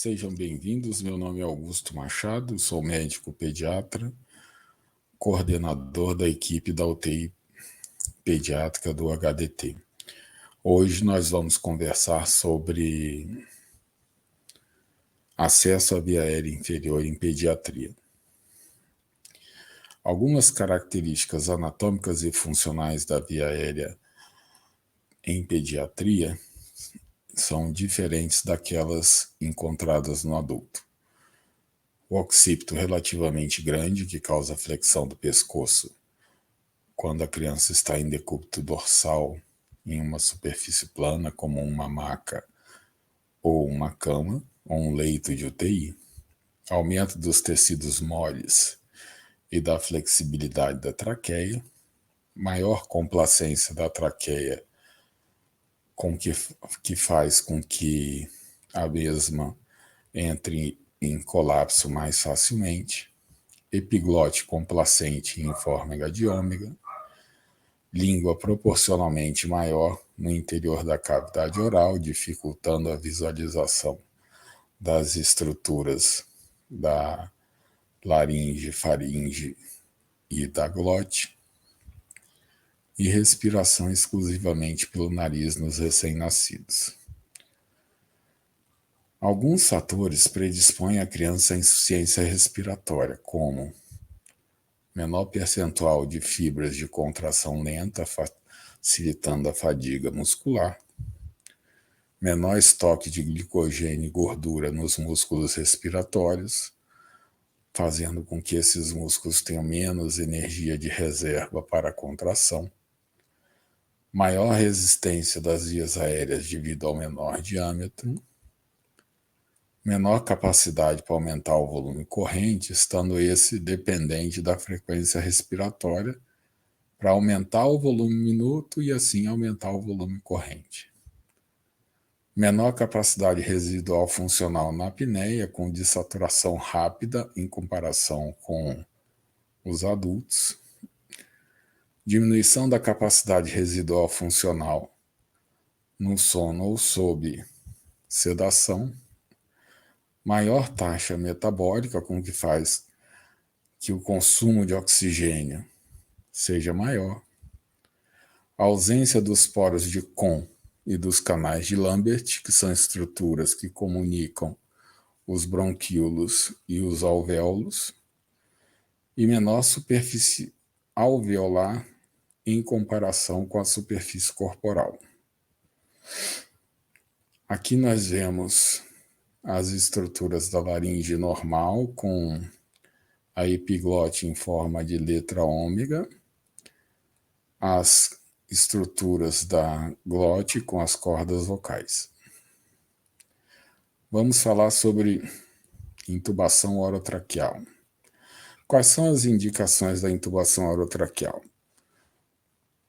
Sejam bem-vindos. Meu nome é Augusto Machado, sou médico pediatra, coordenador da equipe da UTI pediátrica do HDT. Hoje nós vamos conversar sobre acesso à via aérea inferior em pediatria. Algumas características anatômicas e funcionais da via aérea em pediatria são diferentes daquelas encontradas no adulto. O occipito relativamente grande, que causa flexão do pescoço quando a criança está em decúbito dorsal em uma superfície plana, como uma maca ou uma cama, ou um leito de UTI. Aumento dos tecidos moles e da flexibilidade da traqueia, maior complacência da traqueia, que faz com que a mesma entre em colapso mais facilmente, epiglote complacente em forma H de ômega, língua proporcionalmente maior no interior da cavidade oral, dificultando a visualização das estruturas da laringe, faringe e da glote, e respiração exclusivamente pelo nariz nos recém-nascidos. Alguns fatores predispõem a criança à insuficiência respiratória, como menor percentual de fibras de contração lenta, facilitando a fadiga muscular, menor estoque de glicogênio e gordura nos músculos respiratórios, fazendo com que esses músculos tenham menos energia de reserva para a contração, maior resistência das vias aéreas devido ao menor diâmetro, menor capacidade para aumentar o volume corrente, estando esse dependente da frequência respiratória para aumentar o volume minuto e assim aumentar o volume corrente. Menor capacidade residual funcional na apneia, com dessaturação rápida em comparação com os adultos. Diminuição da capacidade residual funcional no sono ou sob sedação. Maior taxa metabólica, com que faz que o consumo de oxigênio seja maior. A ausência dos poros de Kohn e dos canais de Lambert, que são estruturas que comunicam os bronquíolos e os alvéolos, e menor superfície alveolar em comparação com a superfície corporal. Aqui nós vemos as estruturas da laringe normal, com a epiglote em forma de letra ômega, as estruturas da glote com as cordas vocais. Vamos falar sobre intubação orotraqueal. Quais são as indicações da intubação orotraqueal?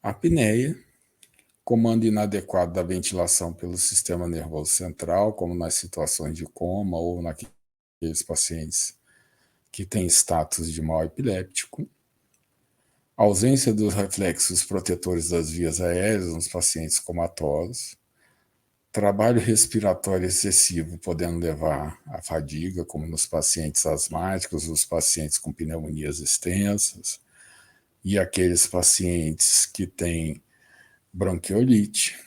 Apneia, comando inadequado da ventilação pelo sistema nervoso central, como nas situações de coma ou naqueles pacientes que têm status de mal epiléptico, ausência dos reflexos protetores das vias aéreas nos pacientes comatosos, trabalho respiratório excessivo podendo levar à fadiga, como nos pacientes asmáticos, os pacientes com pneumonias extensas e aqueles pacientes que têm bronquiolite,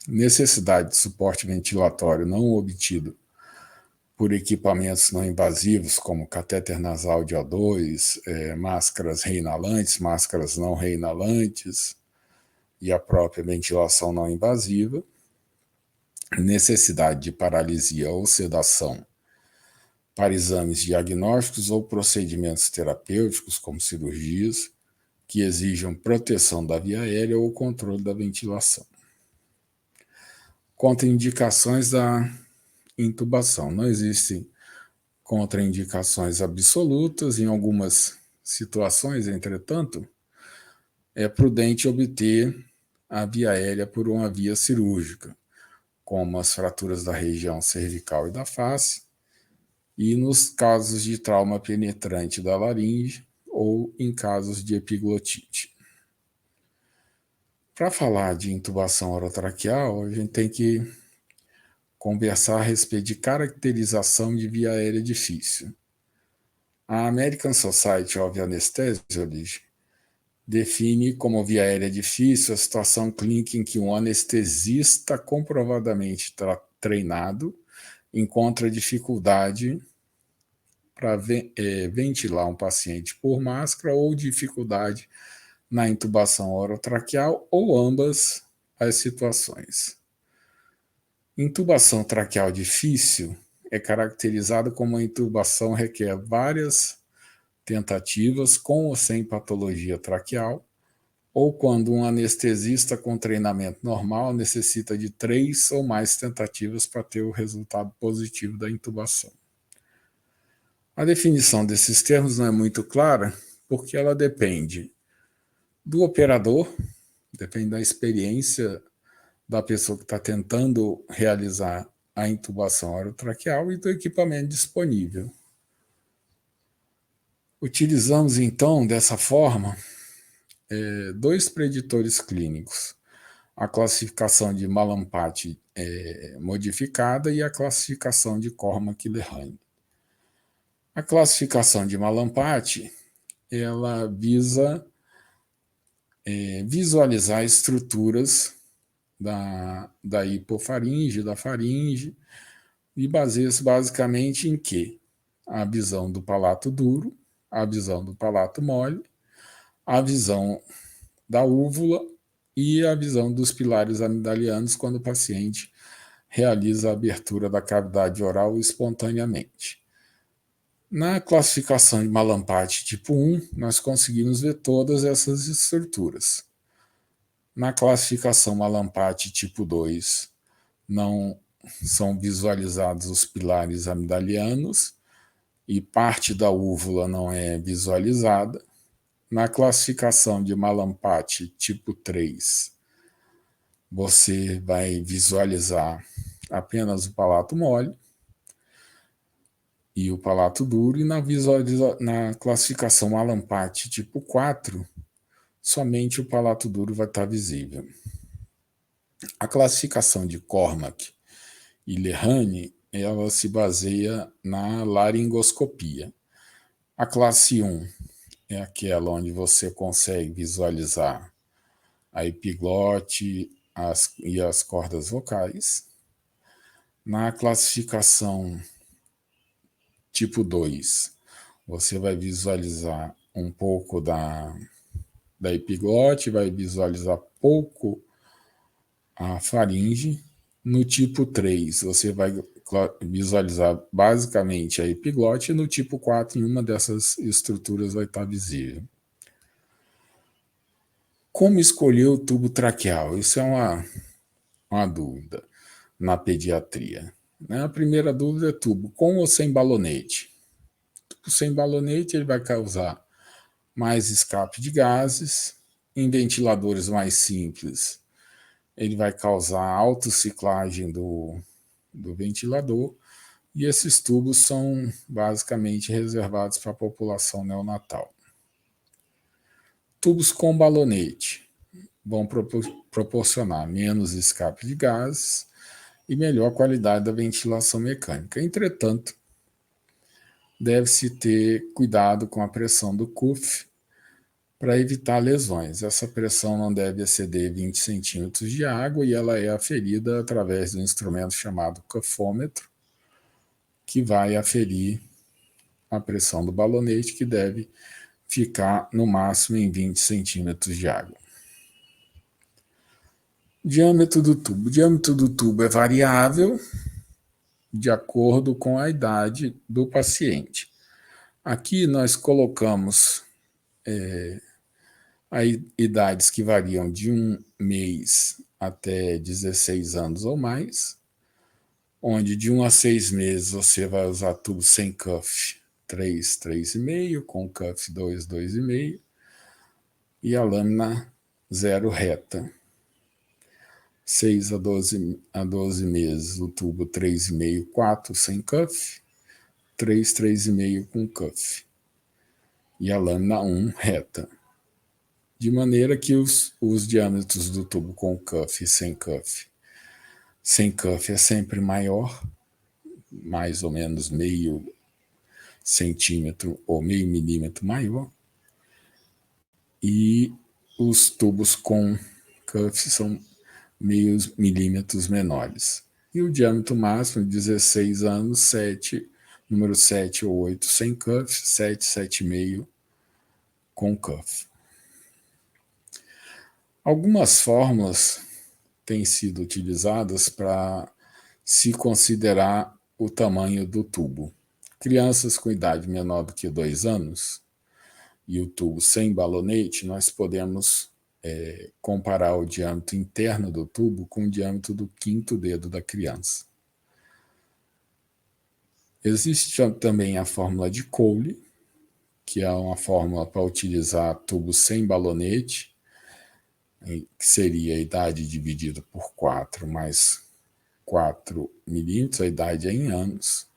necessidade de suporte ventilatório não obtido por equipamentos não invasivos, como catéter nasal de O2, máscaras reinalantes, máscaras não reinalantes e a própria ventilação não invasiva, necessidade de paralisia ou sedação para exames diagnósticos ou procedimentos terapêuticos, como cirurgias, que exijam proteção da via aérea ou controle da ventilação. Contraindicações da intubação. Não existem contraindicações absolutas. Em algumas situações, entretanto, é prudente obter a via aérea por uma via cirúrgica, como as fraturas da região cervical e da face, e nos casos de trauma penetrante da laringe ou em casos de epiglotite. Para falar de intubação orotraqueal, a gente tem que conversar a respeito de caracterização de via aérea difícil. A American Society of Anesthesiology define como via aérea difícil a situação clínica em que um anestesista comprovadamente treinado encontra dificuldade para ventilar um paciente por máscara ou dificuldade na intubação orotraqueal ou ambas as situações. Intubação traqueal difícil é caracterizada como uma intubação que requer várias tentativas com ou sem patologia traqueal, ou quando um anestesista com treinamento normal necessita de 3 ou mais tentativas para ter o resultado positivo da intubação. A definição desses termos não é muito clara, porque ela depende do operador, depende da experiência da pessoa que está tentando realizar a intubação orotraqueal e do equipamento disponível. Utilizamos, então, dessa forma, 2 preditores clínicos, a classificação de Mallampati modificada e a classificação de Cormack-Lehane. A classificação de Mallampati, ela visa visualizar estruturas da hipofaringe, da faringe, e baseia-se basicamente em quê? A visão do palato duro, a visão do palato mole, a visão da úvula e a visão dos pilares amidalianos quando o paciente realiza a abertura da cavidade oral espontaneamente. Na classificação de Mallampati tipo 1, nós conseguimos ver todas essas estruturas. Na classificação Mallampati tipo 2, não são visualizados os pilares amidalianos e parte da úvula não é visualizada. Na classificação de Mallampati tipo 3, você vai visualizar apenas o palato mole e o palato duro, e na classificação Mallampati tipo 4, somente o palato duro vai estar visível. A classificação de Cormack e Lehane, ela se baseia na laringoscopia. A classe 1 é aquela onde você consegue visualizar a epiglote e as cordas vocais. Na classificação tipo 2, você vai visualizar um pouco da epiglote, vai visualizar pouco a faringe. No tipo 3, você vai visualizar basicamente a epiglote, e no tipo 4, nenhuma dessas estruturas vai estar visível. Como escolher o tubo traqueal? Isso é uma dúvida na pediatria. A primeira dúvida é tubo com ou sem balonete. Tubo sem balonete, ele vai causar mais escape de gases. Em ventiladores mais simples, ele vai causar autociclagem do ventilador, e esses tubos são basicamente reservados para a população neonatal. Tubos com balonete vão proporcionar menos escape de gases e melhor qualidade da ventilação mecânica. Entretanto, deve-se ter cuidado com a pressão do cuff para evitar lesões. Essa pressão não deve exceder 20 centímetros de água e ela é aferida através de um instrumento chamado cuffômetro, que vai aferir a pressão do balonete, que deve ficar no máximo em 20 centímetros de água. Diâmetro do tubo. O diâmetro do tubo é variável de acordo com a idade do paciente. Aqui nós colocamos idades que variam de 1 mês até 16 anos ou mais, onde de 1 a 6 meses você vai usar tubo sem cuff 3, 3,5, com cuff 2, 2,5, e a lâmina 0 reta. 6 a 12 meses o tubo 3,5, 4 sem cuff, 3, 3,5 com cuff, e a lâmina 1 reta. De maneira que os diâmetros do tubo com cuff e sem cuff Sem cuff é sempre maior, mais ou menos meio centímetro ou meio milímetro maior. E os tubos com cuff são meio milímetros menores. E o diâmetro máximo, 16 anos, 7, número 7 ou 8 sem cuff, 7, 7,5 com cuff. Algumas fórmulas têm sido utilizadas para se considerar o tamanho do tubo. Crianças com idade menor do que 2 anos e o tubo sem balonete, nós podemos comparar o diâmetro interno do tubo com o diâmetro do quinto dedo da criança. Existe também a fórmula de Cole, que é uma fórmula para utilizar tubo sem balonete, que seria a idade dividida por 4 mais 4 milímetros, a idade é em anos.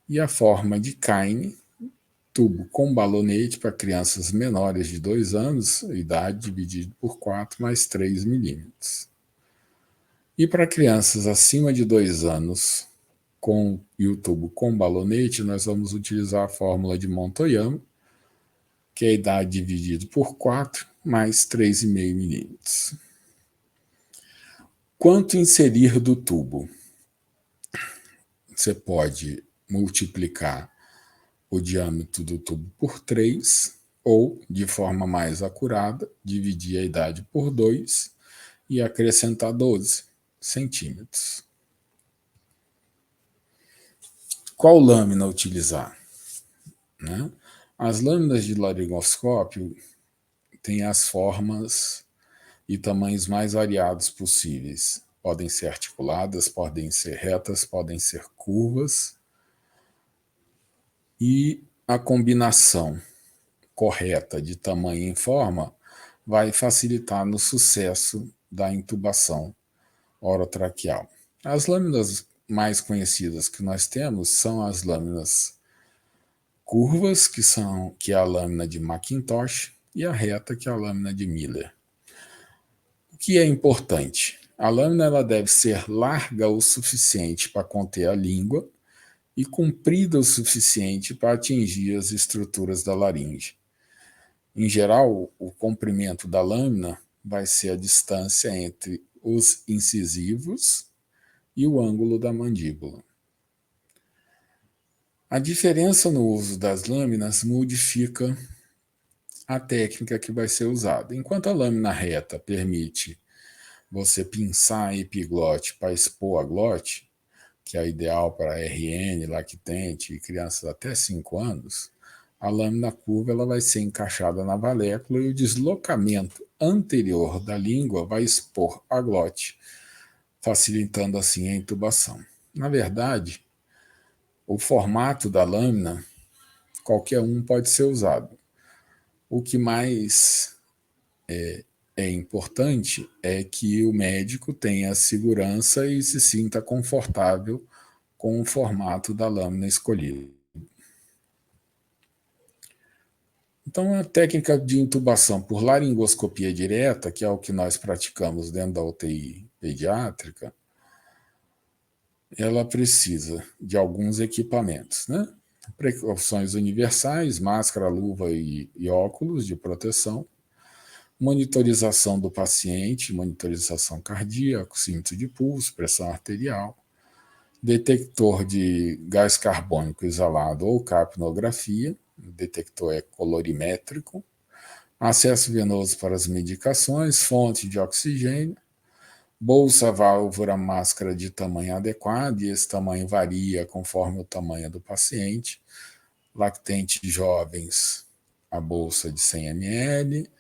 E a forma de Kine, tubo com balonete para crianças menores de 2 anos, idade dividida por 4 mais 3 milímetros. E para crianças acima de 2 anos, com o tubo com balonete, nós vamos utilizar a fórmula de Montoyama, que é a idade dividida por 4 mais 3,5 milímetros. Quanto inserir do tubo? Você pode multiplicar o diâmetro do tubo por 3, ou, de forma mais acurada, dividir a idade por 2 e acrescentar 12 centímetros. Qual lâmina utilizar? Né? As lâminas de laringoscópio têm as formas e tamanhos mais variados possíveis. Podem ser articuladas, podem ser retas, podem ser curvas. E a combinação correta de tamanho e forma vai facilitar no sucesso da intubação orotraqueal. As lâminas mais conhecidas que nós temos são as lâminas curvas, que é a lâmina de Macintosh, e a reta, que é a lâmina de Miller. O que é importante? A lâmina ela deve ser larga o suficiente para conter a língua e comprida o suficiente para atingir as estruturas da laringe. Em geral, o comprimento da lâmina vai ser a distância entre os incisivos e o ângulo da mandíbula. A diferença no uso das lâminas modifica a técnica que vai ser usada. Enquanto a lâmina reta permite você pinçar a epiglote para expor a glote, que é ideal para RN, lactente e crianças até 5 anos, a lâmina curva ela vai ser encaixada na valécula e o deslocamento anterior da língua vai expor a glote, facilitando assim a intubação. Na verdade, o formato da lâmina, qualquer um pode ser usado. O que mais é importante é que o médico tenha segurança e se sinta confortável com o formato da lâmina escolhida. Então, a técnica de intubação por laringoscopia direta, que é o que nós praticamos dentro da UTI pediátrica, ela precisa de alguns equipamentos, né? Precauções universais, máscara, luva e óculos de proteção, monitorização do paciente, monitorização cardíaca, oxímetro de pulso, pressão arterial, detector de gás carbônico exalado ou capnografia, o detector é colorimétrico, acesso venoso para as medicações, fonte de oxigênio, bolsa, válvula, máscara de tamanho adequado, e esse tamanho varia conforme o tamanho do paciente. Lactente jovens, a bolsa de 100 ml,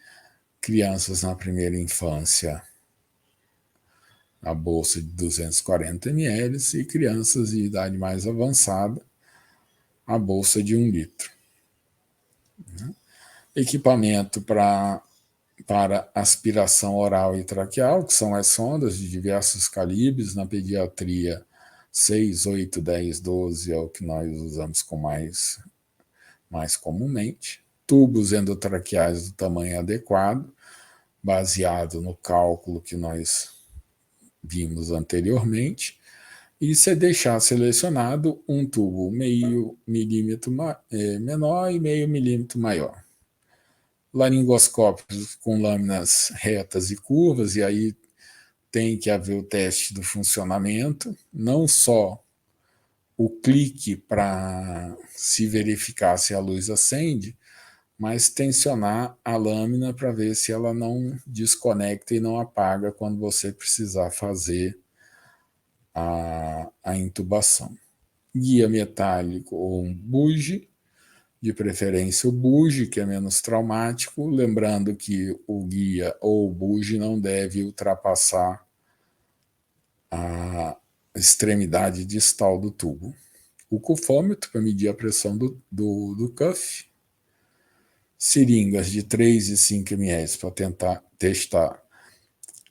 crianças na primeira infância, a bolsa de 240 ml, e crianças de idade mais avançada, a bolsa de 1 litro. Equipamento para aspiração oral e traqueal, que são as sondas de diversos calibres. Na pediatria, 6, 8, 10, 12 é o que nós usamos com mais comumente. Tubos endotraqueais do tamanho adequado, baseado no cálculo que nós vimos anteriormente, e se deixar selecionado um tubo meio milímetro menor e meio milímetro maior. Laringoscópios com lâminas retas e curvas, e aí tem que haver o teste do funcionamento, não só o clique para se verificar se a luz acende, mas tensionar a lâmina para ver se ela não desconecta e não apaga quando você precisar fazer a intubação. Guia metálico ou um bugie, de preferência o bugie, que é menos traumático, lembrando que o guia ou o bugie não deve ultrapassar a extremidade distal do tubo. O cufômetro para medir a pressão do cuff, seringas de 3 e 5 ml para tentar testar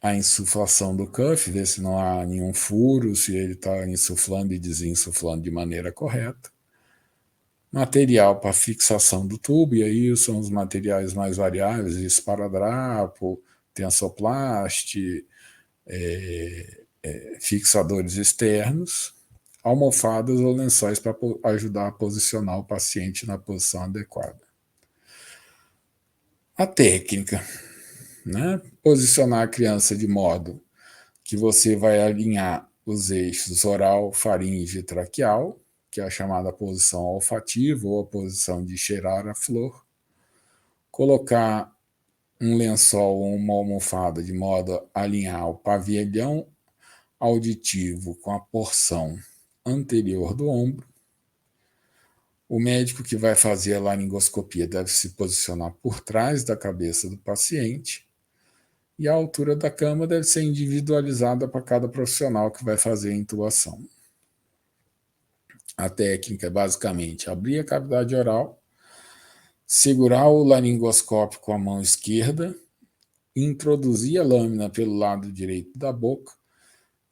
a insuflação do cuff, ver se não há nenhum furo, se ele está insuflando e desinsuflando de maneira correta. Material para fixação do tubo, e aí são os materiais mais variáveis, esparadrapo, tensoplast, fixadores externos, almofadas ou lençóis para ajudar a posicionar o paciente na posição adequada. A técnica, né? Posicionar a criança de modo que você vai alinhar os eixos oral, faringe e traqueal, que é a chamada posição olfativa ou a posição de cheirar a flor. Colocar um lençol ou uma almofada de modo a alinhar o pavilhão auditivo com a porção anterior do ombro. O médico que vai fazer a laringoscopia deve se posicionar por trás da cabeça do paciente e a altura da cama deve ser individualizada para cada profissional que vai fazer a intubação. A técnica é basicamente abrir a cavidade oral, segurar o laringoscópio com a mão esquerda, introduzir a lâmina pelo lado direito da boca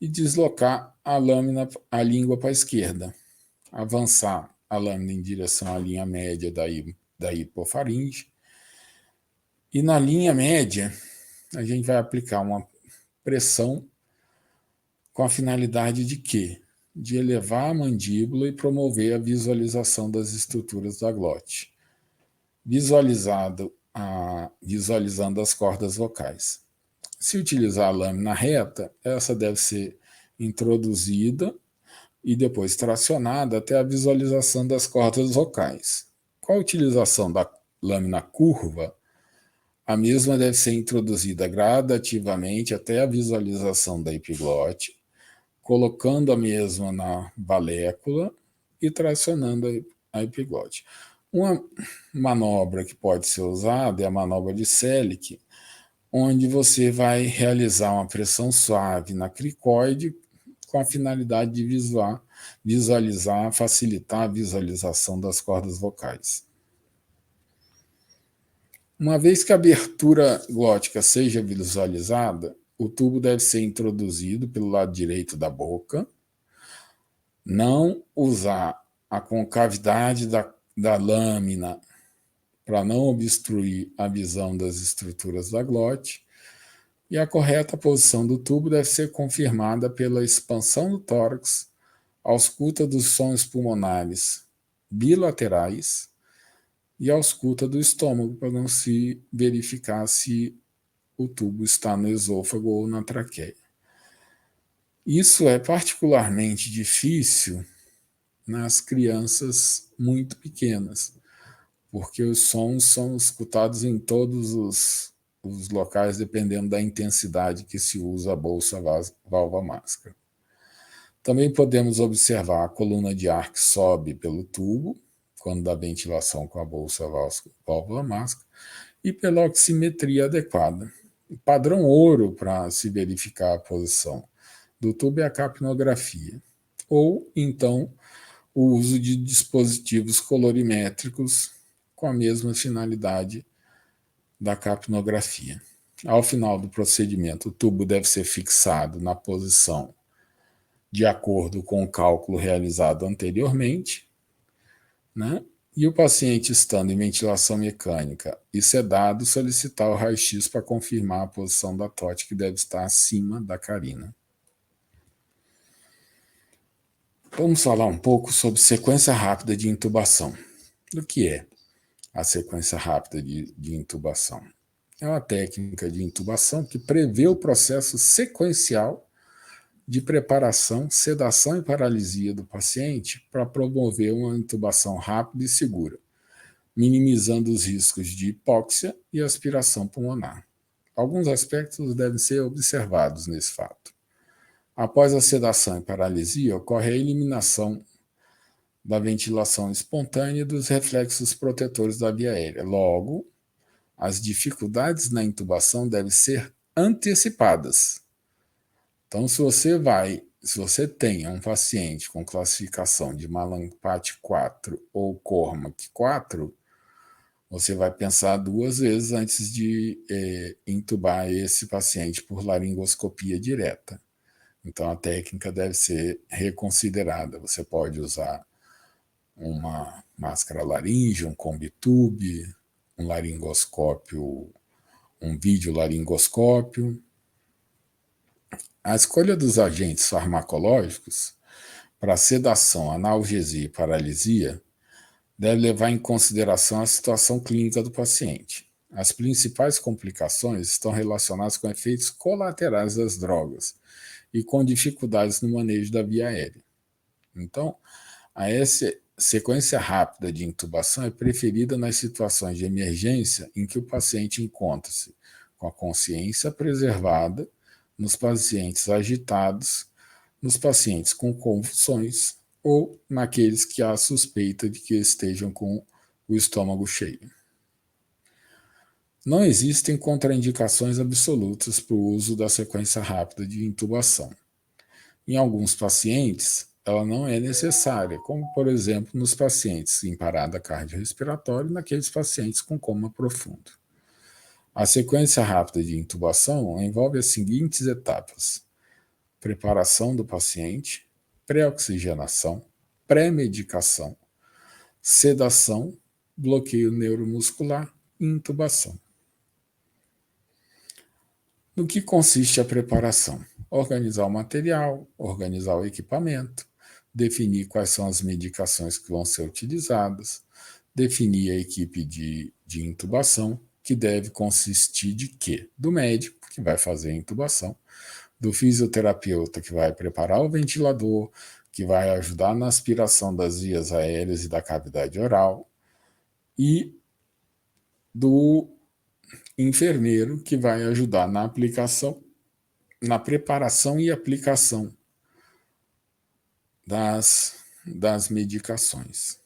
e deslocar a língua para a esquerda. Avançar a lâmina em direção à linha média da hipofaringe. E na linha média, a gente vai aplicar uma pressão com a finalidade de quê? De elevar a mandíbula e promover a visualização das estruturas da glote, visualizando as cordas vocais. Se utilizar a lâmina reta, essa deve ser introduzida e depois tracionada até a visualização das cordas vocais. Com a utilização da lâmina curva, a mesma deve ser introduzida gradativamente até a visualização da epiglote, colocando a mesma na valécula e tracionando a epiglote. Uma manobra que pode ser usada é a manobra de Selick, onde você vai realizar uma pressão suave na cricoide com a finalidade de visualizar, facilitar a visualização das cordas vocais. Uma vez que a abertura glótica seja visualizada, o tubo deve ser introduzido pelo lado direito da boca, não usar a concavidade da lâmina para não obstruir a visão das estruturas da glote, e a correta posição do tubo deve ser confirmada pela expansão do tórax, ausculta dos sons pulmonares bilaterais e ausculta do estômago, para não se verificar se o tubo está no esôfago ou na traqueia. Isso é particularmente difícil nas crianças muito pequenas, porque os sons são escutados em todos os locais, dependendo da intensidade que se usa a bolsa válvula máscara. Também podemos observar a coluna de ar que sobe pelo tubo, quando dá ventilação com a bolsa válvula máscara, e pela oximetria adequada. O padrão ouro para se verificar a posição do tubo é a capnografia, ou então o uso de dispositivos colorimétricos com a mesma finalidade da capnografia. Ao final do procedimento, o tubo deve ser fixado na posição de acordo com o cálculo realizado anteriormente, né? E o paciente, estando em ventilação mecânica e sedado, solicitar o raio-x para confirmar a posição da TOT, que deve estar acima da carina. Vamos falar um pouco sobre sequência rápida de intubação. O que é a sequência rápida de intubação? É uma técnica de intubação que prevê o processo sequencial de preparação, sedação e paralisia do paciente para promover uma intubação rápida e segura, minimizando os riscos de hipóxia e aspiração pulmonar. Alguns aspectos devem ser observados nesse fato. Após a sedação e paralisia, ocorre a eliminação da ventilação espontânea e dos reflexos protetores da via aérea. Logo, as dificuldades na intubação devem ser antecipadas. Então, se você tem um paciente com classificação de Mallampati 4 ou Cormack 4, você vai pensar 2 vezes antes de intubar esse paciente por laringoscopia direta. Então, a técnica deve ser reconsiderada. Você pode usar uma máscara laríngea, um combitube, um laringoscópio, um videolaringoscópio. A escolha dos agentes farmacológicos para sedação, analgesia e paralisia deve levar em consideração a situação clínica do paciente. As principais complicações estão relacionadas com efeitos colaterais das drogas e com dificuldades no manejo da via aérea. Então, essa sequência rápida de intubação é preferida nas situações de emergência em que o paciente encontra-se com a consciência preservada, nos pacientes agitados, nos pacientes com convulsões ou naqueles que há suspeita de que estejam com o estômago cheio. Não existem contraindicações absolutas para o uso da sequência rápida de intubação. Em alguns pacientes, ela não é necessária, como, por exemplo, nos pacientes em parada cardiorrespiratória e naqueles pacientes com coma profundo. A sequência rápida de intubação envolve as seguintes etapas: preparação do paciente, pré-oxigenação, pré-medicação, sedação, bloqueio neuromuscular e intubação. No que consiste a preparação? Organizar o material, organizar o equipamento, definir quais são as medicações que vão ser utilizadas, definir a equipe de intubação, que deve consistir de quê? Do médico, que vai fazer a intubação, do fisioterapeuta, que vai preparar o ventilador, que vai ajudar na aspiração das vias aéreas e da cavidade oral, e do enfermeiro, que vai ajudar na aplicação, na preparação e aplicação das medicações.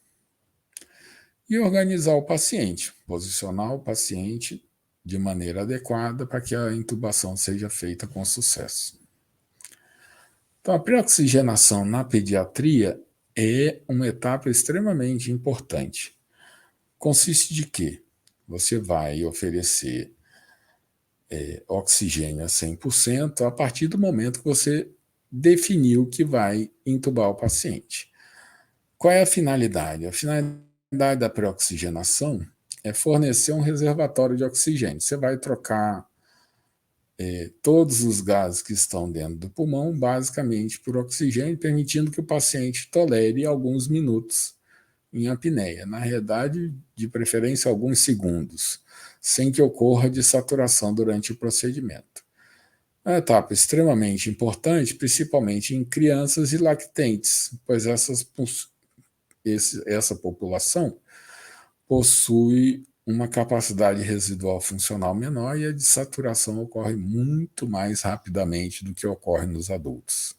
E organizar o paciente, posicionar o paciente de maneira adequada para que a intubação seja feita com sucesso. Então, a pré-oxigenação na pediatria é uma etapa extremamente importante. Consiste de quê? Você vai oferecer oxigênio a 100% a partir do momento que você definiu que vai intubar o paciente. Qual é a finalidade? A finalidade da pré-oxigenação é fornecer um reservatório de oxigênio. Você vai trocar todos os gases que estão dentro do pulmão, basicamente por oxigênio, permitindo que o paciente tolere alguns minutos em apneia. Na realidade, de preferência, alguns segundos, sem que ocorra dessaturação durante o procedimento. É uma etapa extremamente importante, principalmente em crianças e lactentes, pois essa população possui uma capacidade residual funcional menor e a dessaturação ocorre muito mais rapidamente do que ocorre nos adultos.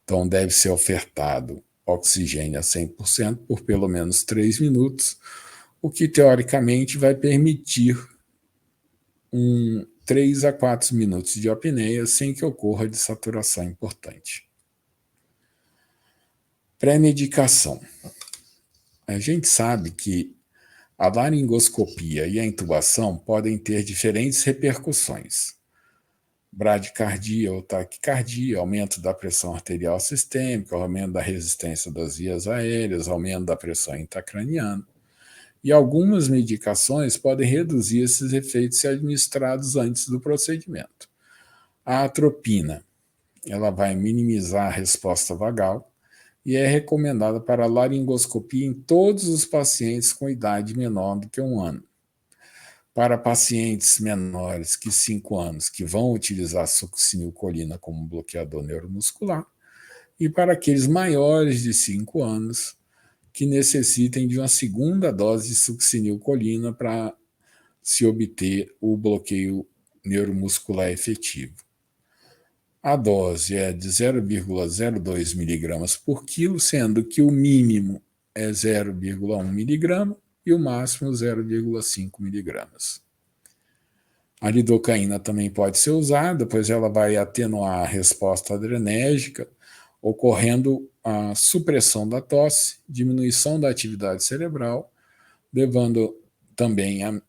Então, deve ser ofertado oxigênio a 100% por pelo menos 3 minutos, o que teoricamente vai permitir 3 a 4 minutos de apneia sem que ocorra dessaturação importante. Pré-medicação. A gente sabe que a laringoscopia e a intubação podem ter diferentes repercussões. Bradicardia ou taquicardia, aumento da pressão arterial sistêmica, aumento da resistência das vias aéreas, aumento da pressão intracraniana. E algumas medicações podem reduzir esses efeitos se administrados antes do procedimento. A atropina, ela vai minimizar a resposta vagal, e é recomendada para laringoscopia em todos os pacientes com idade menor do que 1 ano. Para pacientes menores que 5 anos, que vão utilizar succinilcolina como bloqueador neuromuscular, e para aqueles maiores de 5 anos, que necessitem de uma segunda dose de succinilcolina para se obter o bloqueio neuromuscular efetivo. A dose é de 0,02 miligramas por quilo, sendo que o mínimo é 0,1 miligrama e o máximo 0,5 miligramas. A lidocaína também pode ser usada, pois ela vai atenuar a resposta adrenérgica, ocorrendo a supressão da tosse, diminuição da atividade cerebral, levando também a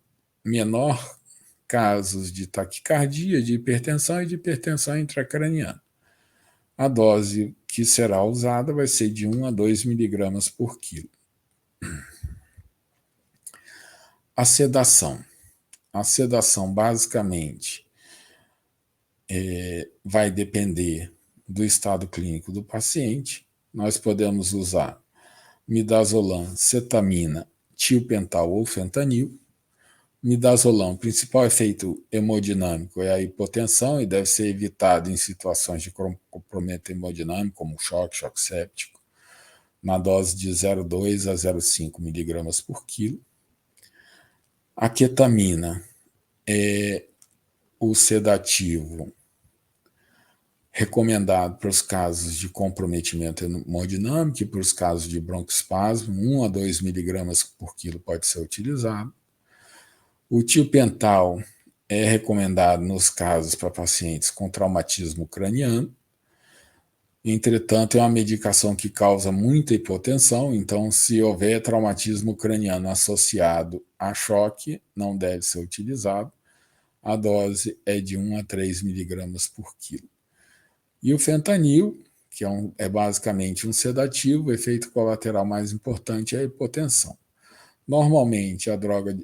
menor casos de taquicardia, de hipertensão e de hipertensão intracraniana. A dose que será usada vai ser de 1 a 2 miligramas por quilo. A sedação. A sedação, basicamente, vai depender do estado clínico do paciente. Nós podemos usar midazolam, cetamina, tiopental ou fentanil. Midazolam, o principal efeito hemodinâmico é a hipotensão e deve ser evitado em situações de comprometimento hemodinâmico, como choque séptico, na dose de 0,2 a 0,5 miligramas por quilo. A ketamina é o sedativo recomendado para os casos de comprometimento hemodinâmico e para os casos de broncoespasmo, 1 a 2 miligramas por quilo pode ser utilizado. O tiopental é recomendado nos casos para pacientes com traumatismo craniano. Entretanto, é uma medicação que causa muita hipotensão, então, se houver traumatismo craniano associado a choque, não deve ser utilizado. A dose é de 1 a 3 miligramas por quilo. E o fentanil, que é basicamente um sedativo, o efeito colateral mais importante é a hipotensão. Normalmente,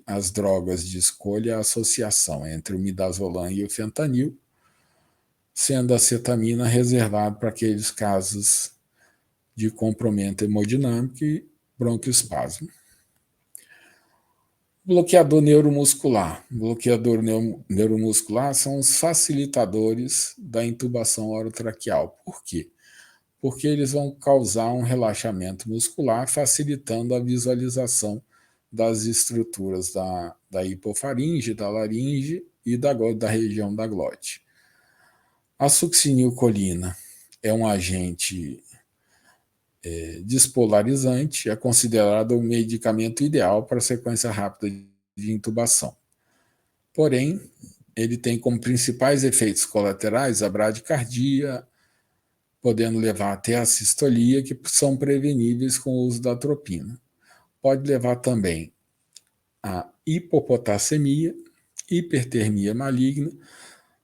as drogas de escolha é a associação entre o midazolam e o fentanil, sendo a cetamina reservada para aqueles casos de comprometimento hemodinâmico e broncoespasmo. Bloqueador neuromuscular. Bloqueador neuromuscular são os facilitadores da intubação orotraqueal. Por quê? Porque eles vão causar um relaxamento muscular, facilitando a visualização das estruturas da hipofaringe, da laringe e da região da glote. A succinilcolina é um agente despolarizante, é considerado o medicamento ideal para a sequência rápida de intubação. Porém, ele tem como principais efeitos colaterais a bradicardia, podendo levar até a sistolia, que são preveníveis com o uso da atropina. Pode levar também a hipopotassemia, hipertermia maligna,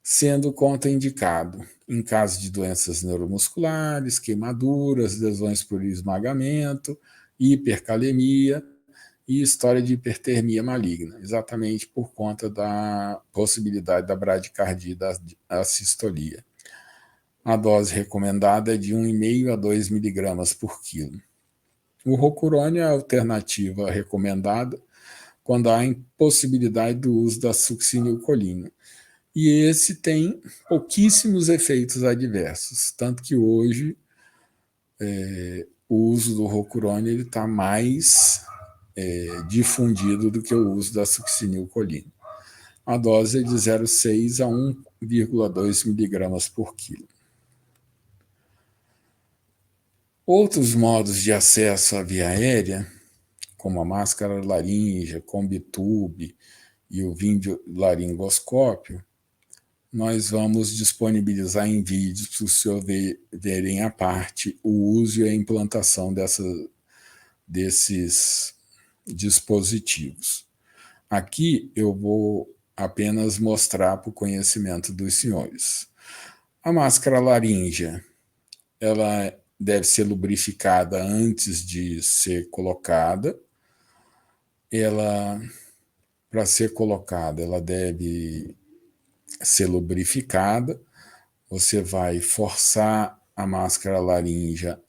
sendo contraindicado em caso de doenças neuromusculares, queimaduras, lesões por esmagamento, hipercalemia e história de hipertermia maligna, exatamente por conta da possibilidade da bradicardia e da sistolia. A dose recomendada é de 1,5 a 2 miligramas por quilo. O rocurônio é a alternativa recomendada quando há impossibilidade do uso da succinilcolina. E esse tem pouquíssimos efeitos adversos, tanto que hoje o uso do rocurônio está mais difundido do que o uso da succinilcolina. A dose é de 0,6 a 1,2 miligramas por quilo. Outros modos de acesso à via aérea, como a máscara laríngea, Combitube e o videolaringoscópio, nós vamos disponibilizar em vídeos para os senhores verem à parte o uso e a implantação desses dispositivos. Aqui eu vou apenas mostrar para o conhecimento dos senhores. A máscara laríngea, ela deve ser lubrificada antes de ser colocada. Para ser colocada, ela deve ser lubrificada. Você vai forçar a máscara laríngea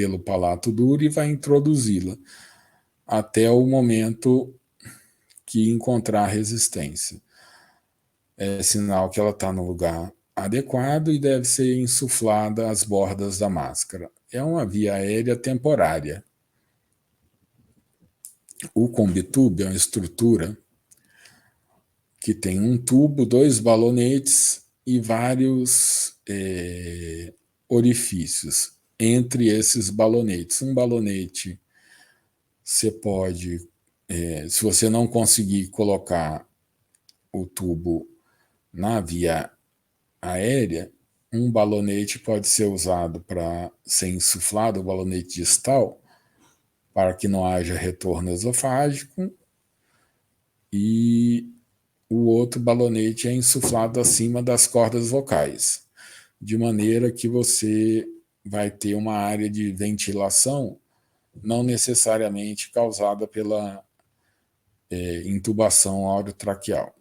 pelo palato duro e vai introduzi-la até o momento que encontrar resistência. É sinal que ela está no lugar adequado e deve ser insuflada às bordas da máscara. É uma via aérea temporária. O combitube é uma estrutura que tem um tubo, 2 balonetes e vários orifícios entre esses balonetes. Um balonete você pode, se você não conseguir colocar o tubo na via aérea, um balonete pode ser usado para ser insuflado, o balonete distal, para que não haja retorno esofágico, e o outro balonete é insuflado acima das cordas vocais, de maneira que você vai ter uma área de ventilação não necessariamente causada pela intubação orotraqueal.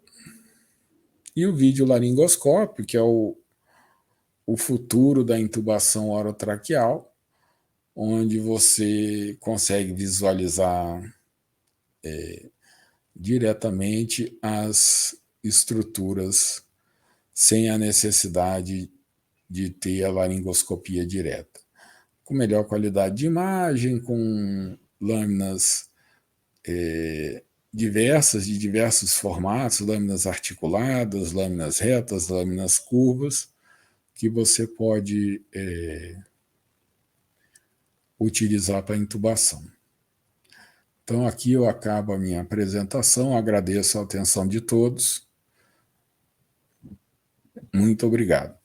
E o videolaringoscópio, que é o futuro da intubação orotraqueal, onde você consegue visualizar diretamente as estruturas sem a necessidade de ter a laringoscopia direta. Com melhor qualidade de imagem, com lâminas diversas, de diversos formatos, lâminas articuladas, lâminas retas, lâminas curvas, que você pode utilizar para intubação. Então aqui eu acabo a minha apresentação, agradeço a atenção de todos. Muito obrigado.